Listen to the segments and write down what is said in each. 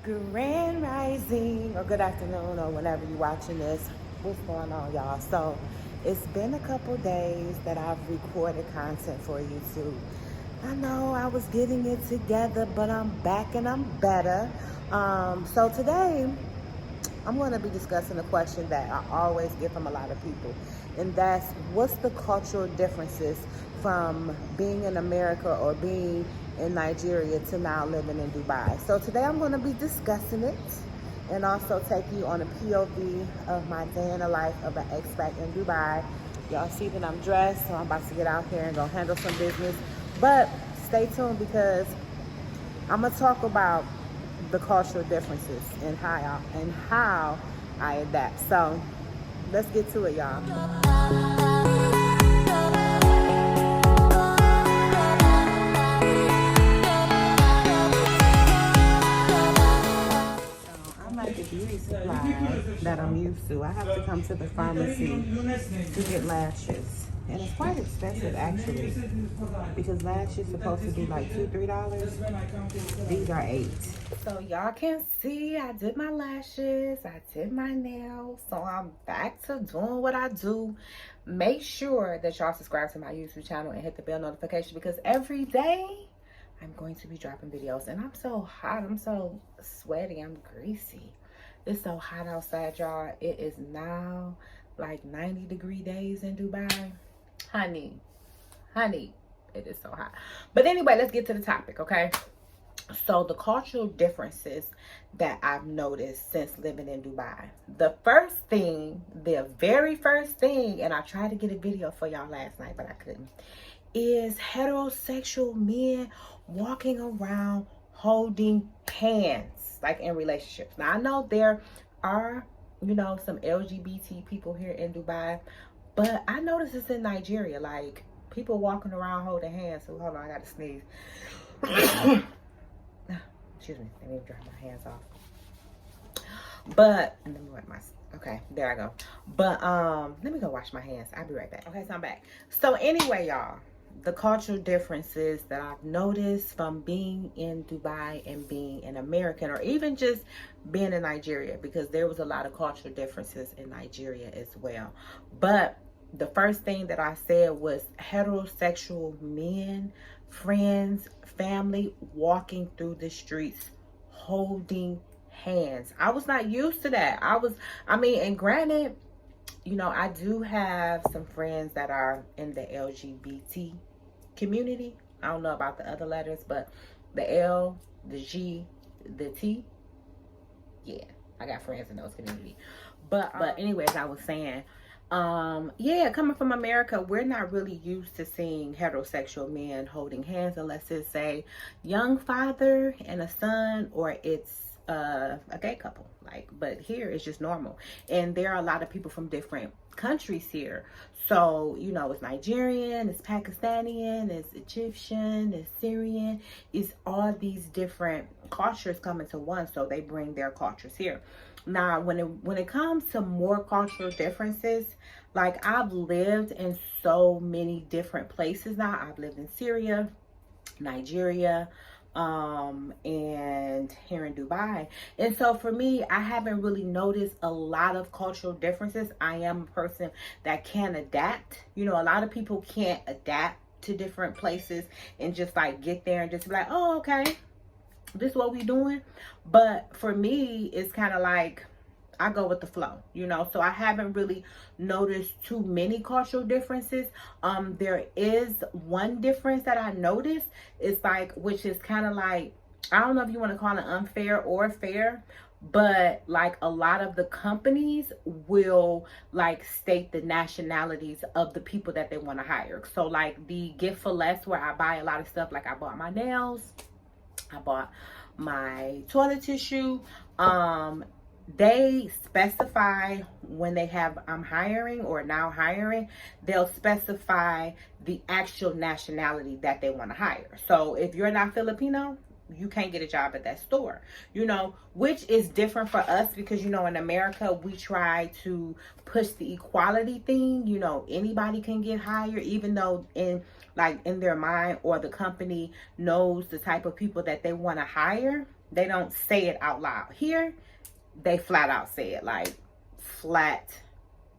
Grand Rising, or good afternoon, or whenever you're watching this. What's going on, y'all? So, it's been a couple days that I've recorded content for YouTube. I know I was getting it together, but I'm back and I'm better. So today, I'm going to be discussing a question that I always get from a lot of people, and that's what's the cultural differences from being in America or being in Nigeria to now living in Dubai. So today I'm going to be discussing it and also take you on a POV of my day in the life of an expat in Dubai. Y'all see that I'm dressed, so I'm about to get out here and go handle some business. But stay tuned because I'm gonna talk about the cultural differences and how I adapt. So let's get to it, y'all. I'm at the beauty supply that I'm used to. I have to come to the pharmacy to get lashes. And it's quite expensive actually, because lashes supposed to be like $2-3. These are $8. So y'all can see I did my lashes, I did my nails, so I'm back to doing what I do. Make sure that y'all subscribe to my YouTube channel and hit the bell notification, because every day I'm going to be dropping videos. And I'm so hot, I'm so sweaty, I'm greasy. It's so hot outside, y'all. It is now like 90-degree days in Dubai. Honey, it is so hot. But anyway, let's get to the topic, okay? So the cultural differences that I've noticed since living in Dubai. The very first thing, and I tried to get a video for y'all last night, but I couldn't, is heterosexual men walking around holding hands, like in relationships. Now, I know there are, some LGBT people here in Dubai, but I noticed it's in Nigeria, like people walking around holding hands. So hold on, I gotta sneeze. Excuse me, let me dry my hands off. But let me wipe my, okay, there I go. But let me go wash my hands. I'll be right back. Okay, so I'm back. So anyway, y'all, the cultural differences that I've noticed from being in Dubai and being an American, or even just being in Nigeria, because there was a lot of cultural differences in Nigeria as well. But the first thing that I said was heterosexual men, friends, family walking through the streets holding hands. I was not used to that. And granted, I do have some friends that are in the LGBT community. I don't know about the other letters, but the L, the G, the T, yeah, I got friends in those community. But anyways, I was saying, coming from America, we're not really used to seeing heterosexual men holding hands unless it's a young father and a son, or it's a gay couple. But here it's just normal. And there are a lot of people from different countries here. So, it's Nigerian, it's Pakistani, it's Egyptian, it's Syrian. It's all these different cultures coming to one. So they bring their cultures here. Now, when it comes to more cultural differences, like I've lived in so many different places now. I've lived in Syria, Nigeria, and here in Dubai. And so for me, I haven't really noticed a lot of cultural differences. I am a person that can adapt. A lot of people can't adapt to different places and just like get there and just be like, oh, okay, this is what we doing. But for me, it's kind of like I go with the flow, so I haven't really noticed too many cultural differences. There is one difference that I noticed. It's like, which is kind of like, I don't know if you want to call it unfair or fair, but like a lot of the companies will like state the nationalities of the people that they want to hire. So like the gift for less, where I buy a lot of stuff, like I bought my nails, I bought my toilet tissue, they specify when they have I'm hiring or now hiring, they'll specify the actual nationality that they want to hire. So if you're not Filipino, you can't get a job at that store, which is different for us because, in America, we try to push the equality thing. Anybody can get hired, even though in their mind or the company knows the type of people that they want to hire. They don't say it out loud. Here, they flat out say it, like flat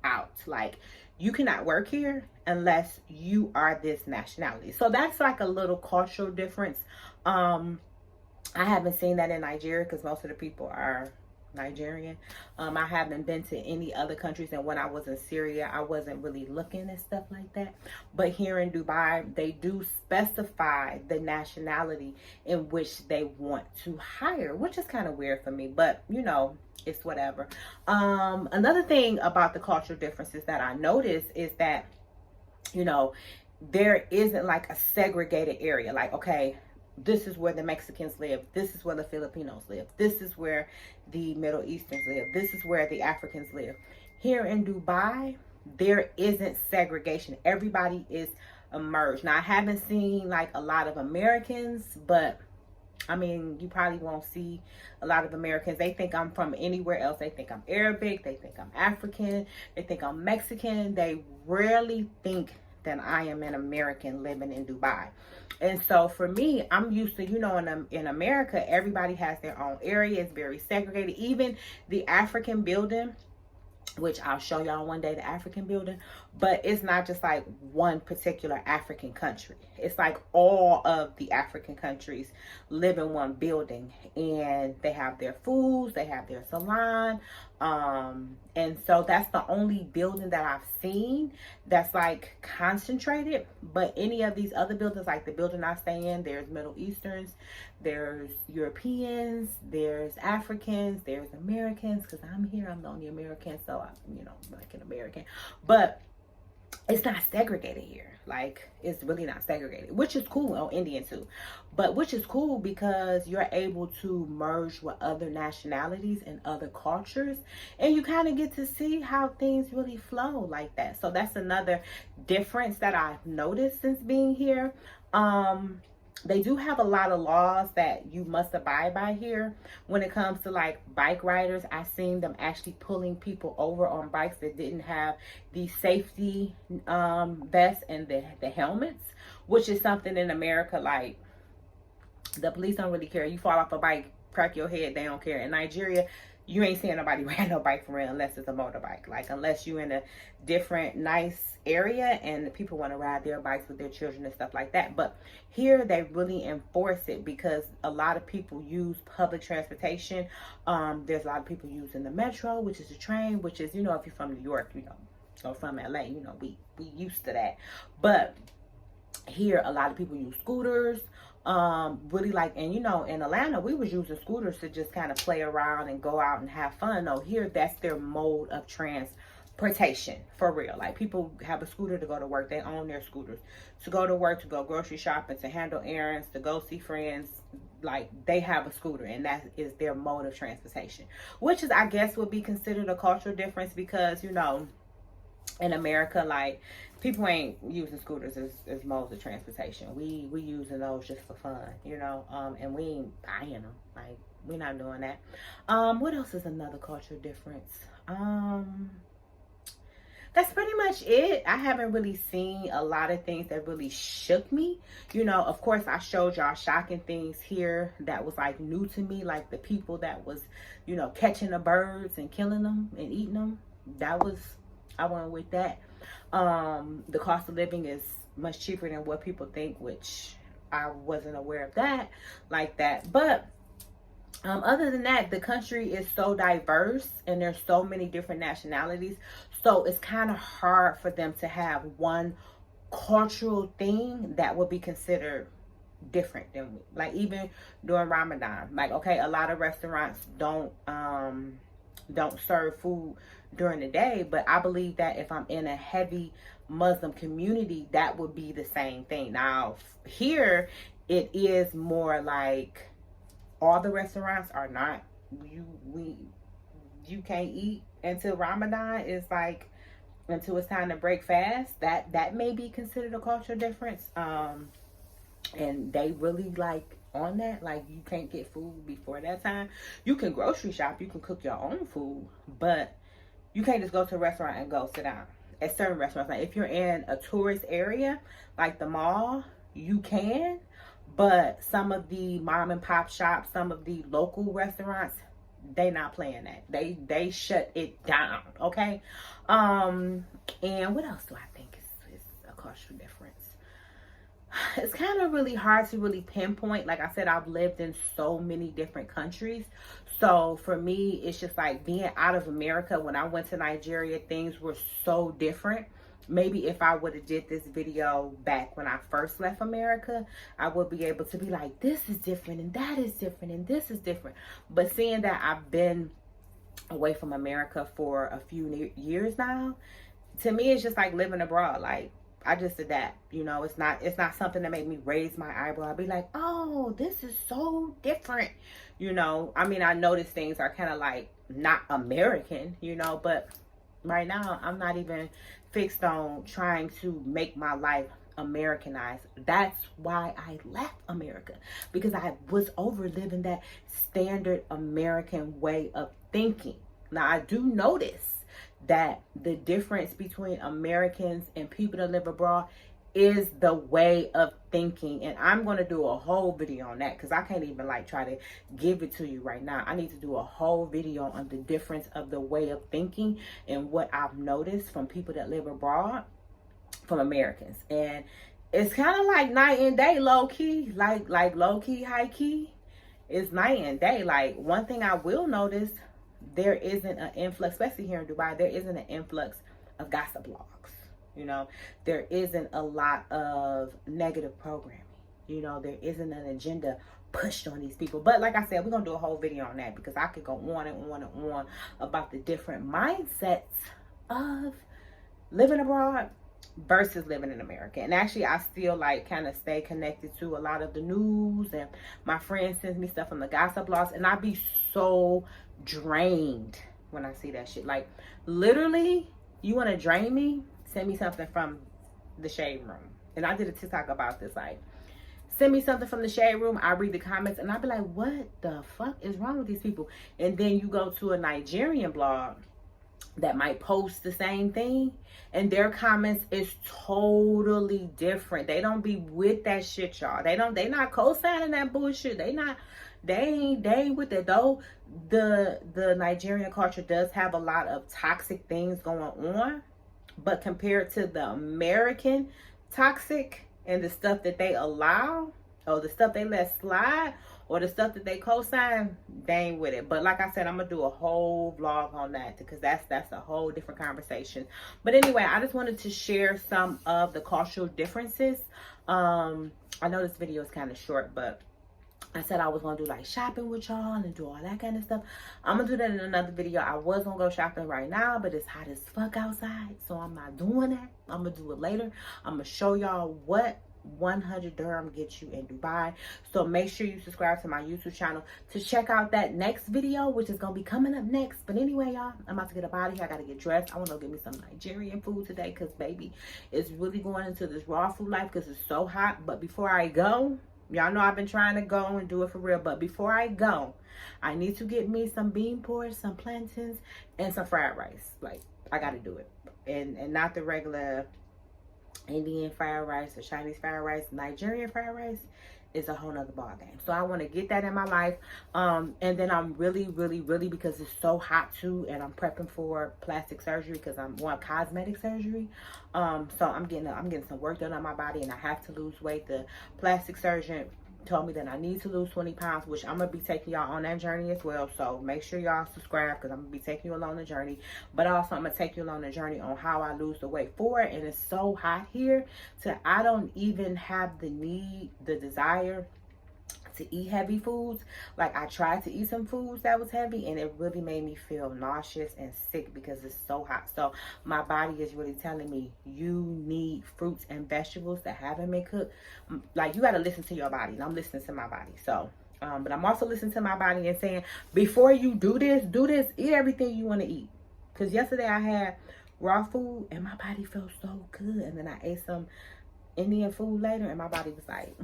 out. Like, you cannot work here unless you are this nationality. So that's like a little cultural difference. I haven't seen that in Nigeria because most of the people are Nigerian. I haven't been to any other countries, and when I was in Syria, I wasn't really looking at stuff like that. But here in Dubai, they do specify the nationality in which they want to hire, which is kind of weird for me, but you know, it's whatever. Another thing about the cultural differences that I noticed is that, you know, there isn't like a segregated area. Like, okay, this is where the Mexicans live. This is where the Filipinos live. This is where the Middle Easterns live. This is where the Africans live. Here in Dubai, there isn't segregation. Everybody is emerged. Now, I haven't seen like a lot of Americans, but I mean, you probably won't see a lot of Americans. They think I'm from anywhere else. They think I'm Arabic. They think I'm African. They think I'm Mexican. They rarely think that I am an American living in Dubai. And so for me, I'm used to, you know, in America, everybody has their own area. It's very segregated. Even the African building, which I'll show y'all one day, the African building, but it's not just like one particular African country. It's like all of the African countries live in one building, and they have their foods, they have their salon, and so that's the only building that I've seen that's like concentrated. But any of these other buildings, like the building I stay in, there's Middle Easterns, there's Europeans, there's Africans, there's Americans, because I'm here, I'm the only American, so I'm, you know, like an American. But it's not segregated here. Like, it's really not segregated, which is cool. Oh, Indian too, but which is cool because you're able to merge with other nationalities and other cultures, and you kind of get to see how things really flow like that. So that's another difference that I've noticed since being here. They do have a lot of laws that you must abide by here when it comes to like bike riders. I've seen them actually pulling people over on bikes that didn't have the safety vests and the helmets, which is something in America, like, the police don't really care. You fall off a bike, crack your head, they don't care. In Nigeria, you ain't seeing nobody ride no bike for real unless it's a motorbike. Like, unless you in a different nice area and the people want to ride their bikes with their children and stuff like that. But here they really enforce it because a lot of people use public transportation. There's a lot of people using the metro, which is the train, which is, you know, if you're from New York, you know, or from LA, you know, we used to that. But here a lot of people use scooters. Really like, and you know, in Atlanta we was using scooters to just kind of play around and go out and have fun. No, here that's their mode of transportation for real. Like, people have a scooter to go to work. They own their scooters to go to work, to go grocery shopping, to handle errands, to go see friends. Like, they have a scooter, and that is their mode of transportation, which is, I guess, would be considered a cultural difference because, you know, in America, like, people ain't using scooters as modes of transportation. We using those just for fun, you know, and we ain't buying them. Like, we're not doing that. What else is another cultural difference? That's pretty much it. I haven't really seen a lot of things that really shook me. You know, of course, I showed y'all shocking things here that was like new to me, like the people that was, you know, catching the birds and killing them and eating them. That was, I went with that. The cost of living is much cheaper than what people think, which I wasn't aware of that like that. But other than that, the country is so diverse and there's so many different nationalities. So it's kind of hard for them to have one cultural thing that would be considered different than, like, even during Ramadan. Like, okay, a lot of restaurants don't serve food during the day, but I believe that if I'm in a heavy Muslim community, that would be the same thing. Now here it is more like all the restaurants are not, you can't eat until Ramadan. Is like until it's time to break fast. That may be considered a cultural difference. And they really like on that, like, you can't get food before that time. You can grocery shop, you can cook your own food, but you can't just go to a restaurant and go sit down at certain restaurants. Like, if you're in a tourist area like the mall, you can, But some of the mom and pop shops, some of the local restaurants, they not playing that. They shut it down. Okay. And what else do I think is a cultural difference? It's kind of really hard to really pinpoint. Like I said, I've lived in so many different countries. So for me, it's just like being out of America. When I went to Nigeria, things were so different. Maybe if I would have did this video back when I first left America, I would be able to be like, this is different and that is different and this is different. But seeing that I've been away from America for a few years now, to me, it's just like living abroad. Like, I just adapt, you know. It's not something that made me raise my eyebrow. I'll be like, oh, this is so different, you know. I mean, I notice things are kind of like not American, you know, but right now I'm not even fixed on trying to make my life Americanized. That's why I left America, because I was over living that standard American way of thinking. Now, I do notice that the difference between Americans and people that live abroad is the way of thinking. And I'm going to do a whole video on that, because I can't even like try to give it to you right now. I need to do a whole video on the difference of the way of thinking and what I've noticed from people that live abroad from Americans. And it's kind of like night and day, low key, like low key, high key. It's night and day. Like, one thing I will notice, there isn't an influx, especially here in Dubai, there isn't an influx of gossip blogs. You know, there isn't a lot of negative programming. You know, there isn't an agenda pushed on these people. But like I said, we're going to do a whole video on that, because I could go on and on and on about the different mindsets of living abroad versus living in America. And actually, I still like kind of stay connected to a lot of the news, and my friend sends me stuff from the gossip blogs, and I be so drained when I see that shit. Like, literally, you want to drain me? Send me something from the shade room. And I did a TikTok about this. Like, send me something from the shade room. I read the comments and I be like, what the fuck is wrong with these people? And then you go to a Nigerian blog that might post the same thing, and their comments is totally different. They don't be with that shit, y'all. They not co-signing that bullshit. They ain't with it. Though the Nigerian culture does have a lot of toxic things going on, but compared to the American toxic and the stuff that they allow, or the stuff they let slide, or the stuff that they co-sign, they ain't with it. But like I said, I'm gonna do a whole vlog on that, because that's a whole different conversation. But anyway, I just wanted to share some of the cultural differences. I know this video is kind of short, but I said I was gonna do like shopping with y'all and do all that kind of stuff. I'm gonna do that in another video. I was gonna go shopping right now, but it's hot as fuck outside, so I'm not doing that. I'm gonna do it later. I'm gonna show y'all what 100 dirham gets you in Dubai. So make sure you subscribe to my YouTube channel to check out that next video, which is gonna be coming up next. But anyway, y'all, I'm about to get up out of here. I gotta get dressed. I want to get me some Nigerian food today, because baby, it's really going into this raw food life because it's so hot. But before I go, y'all know I've been trying to go and do it for real, but before I go, I need to get me some bean porridge, some plantains, and some fried rice. Like, I gotta do it. And not the regular Indian fried rice or Chinese fried rice. Nigerian fried rice is a whole nother ball game. So I want to get that in my life. And then I'm really, because it's so hot too, and I'm prepping for plastic surgery, because I'm on cosmetic surgery. So I'm getting some work done on my body, and I have to lose weight. The plastic surgeon told me that I need to lose 20 pounds, which I'm gonna be taking y'all on that journey as well. So make sure y'all subscribe, because I'm gonna be taking you along the journey. But also, I'm gonna take you along the journey on how I lose the weight for it. And it's so hot here, so I don't even have the desire to eat heavy foods. Like, I tried to eat some foods that was heavy, and it really made me feel nauseous and sick because it's so hot. So my body is really telling me, you need fruits and vegetables that haven't been cooked. Like, you got to listen to your body, and I'm listening to my body. So but I'm also listening to my body and saying, before you do this, eat everything you want to eat. Because yesterday I had raw food and my body felt so good, and then I ate some Indian food later, and my body was like,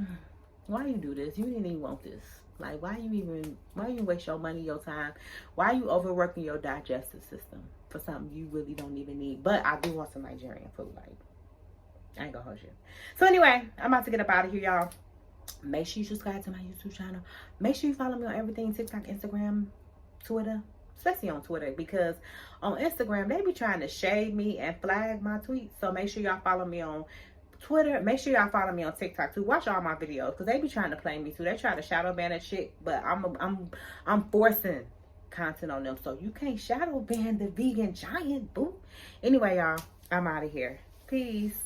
why you do this? You didn't even want this. Like, why you waste your money, your time? Why you overworking your digestive system for something you really don't even need? But I do want some Nigerian food. Like, I ain't gonna hold you. So anyway, I'm about to get up out of here, y'all. Make sure you subscribe to my YouTube channel. Make sure you follow me on everything, TikTok, Instagram, Twitter, especially on Twitter, because on Instagram, they be trying to shade me and flag my tweets. So make sure y'all follow me on Twitter. Make sure y'all follow me on TikTok too. Watch all my videos, because they be trying to play me too. They try to shadow ban a chick, but I'm forcing content on them. So you can't shadow ban the vegan giant, boo. Anyway, y'all, I'm out of here. Peace.